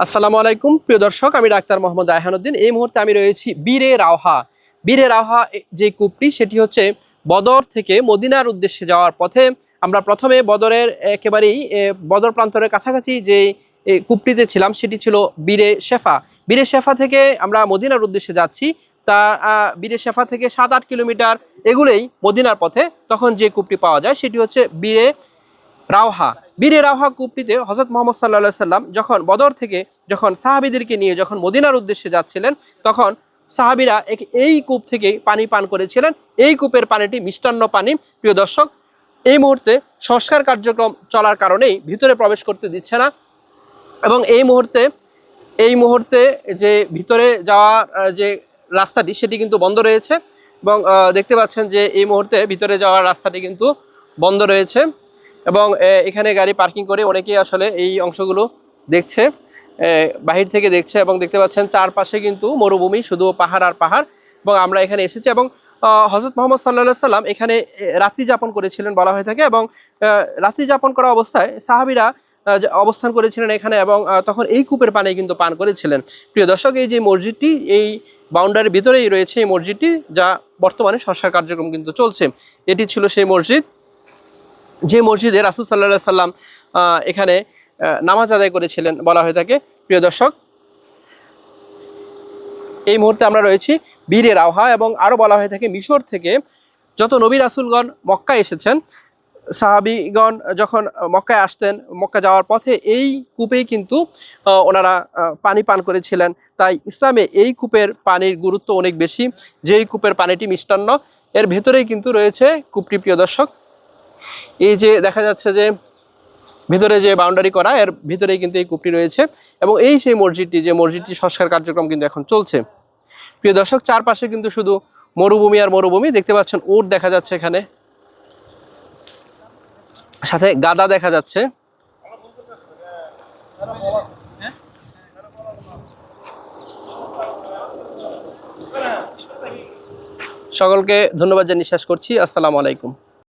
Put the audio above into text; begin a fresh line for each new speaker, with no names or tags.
আসসালামু আলাইকুম প্রিয় দর্শক, আমি ডাক্তার মোহাম্মদ রায়হানুদ্দিন। এই মুহূর্তে আমি রয়েছি বীরে রাওহা। বীরে রাওহা যে কূপটি, সেটি হচ্ছে বদর থেকে মদিনার উদ্দেশ্যে যাওয়ার পথে। আমরা প্রথমে বদরের একেবারেই বদর প্রান্তরের কাছাকাছি যে কূপটিতে ছিলাম, সেটি ছিল বীরে শেফা। বীরে শেফা থেকে আমরা মদিনার উদ্দেশ্যে যাচ্ছি। তা বীরে শেফা থেকে 7-8 কিলোমিটার এগুলেই মদিনার পথে তখন যে কূপটি পাওয়া যায় সেটি হচ্ছে বীরে রাওহা। বীরে রাওহা কূপটিতে হযরত মুহাম্মদ সাল্লাল্লাহু আলাইহি সাল্লাম যখন বদর থেকে সাহাবীদেরকে নিয়ে যখন মদিনার উদ্দেশ্যে যাচ্ছিলেন, তখন সাহাবীরা এই কূপ থেকে পানি পান করেছিলেন। এই কূপের পানিটি মিষ্টান্ন পানি। প্রিয় দর্শক, এই মুহূর্তে সংস্কার কার্যক্রম চলার কারণেই ভিতরে প্রবেশ করতে দিচ্ছে না, এবং এই মুহূর্তে যে ভিতরে যাওয়ার যে রাস্তাটি সেটি কিন্তু বন্ধ রয়েছে। এবং দেখতে পাচ্ছেন যে এই মুহূর্তে ভিতরে যাওয়ার রাস্তাটি কিন্তু বন্ধ রয়েছে, এবং এখানে গাড়ি পার্কিং করে অনেকেই আসলে এই অংশগুলো দেখছে, বাহির থেকে দেখছে। এবং দেখতে পাচ্ছেন চারপাশে কিন্তু মরুভূমি, শুধু পাহাড় আর পাহাড়। এবং আমরা এখানে এসেছি, এবং হযরত মুহাম্মদ সাল্লাল্লাহু আলাইহি সাল্লাম এখানে রাত্রি যাপন করেছিলেন বলা হয়ে থাকে। এবং রাত্রি যাপন করা অবস্থায় সাহাবীরা অবস্থান করেছিলেন এখানে, এবং তখন এই কূপের পানি কিন্তু পান করেছিলেন। প্রিয় দর্শক, এই যে মসজিদটি, এই বাউন্ডারির ভিতরেই রয়েছে এই মসজিদটি, যা বর্তমানে সংস্কার কার্যক্রম কিন্তু চলছে। এটি ছিল সেই মসজিদ যে মসজিদে রাসূল সাল্লাল্লাহু আলাইহি সাল্লাম এখানে নামাজ আদায় করেছিলেন বলা হয়ে থাকে। প্রিয় দর্শক, এই মুহূর্তে আমরা রয়েছি বীরে রাওহা, এবং আরও বলা হয়ে থাকে মিশর থেকে যত নবী রাসূলগণ মক্কায় এসেছেন, সাহাবীগণ যখন মক্কায় আসতেন, মক্কা যাওয়ার পথে এই কূপেই কিন্তু ওনারা পানি পান করেছিলেন। তাই ইসলামে এই কূপের পানির গুরুত্ব অনেক বেশি। যেই কূপের পানিটি মিষ্টান্ন, এর ভেতরেই কিন্তু রয়েছে কূপটি। প্রিয় দর্শক, এই যে দেখা যাচ্ছে যে ভিতরে যে বাউন্ডারি করা, এর ভিতরেই কিন্তু এই কূপটি রয়েছে, এবং এই সেই মসজিদটি, যে মসজিদটি সংস্কার কার্যক্রম কিন্তু এখন চলছে। প্রিয় দর্শক, চারপাশে কিন্তু শুধু মরুভূমি আর মরুভূমি। দেখতে পাচ্ছেন উট দেখা যাচ্ছে এখানে, সাথে গাদা দেখা যাচ্ছে। সকলকে ধন্যবাদ জানিয়ে শেষ করছি। আসসালামু আলাইকুম।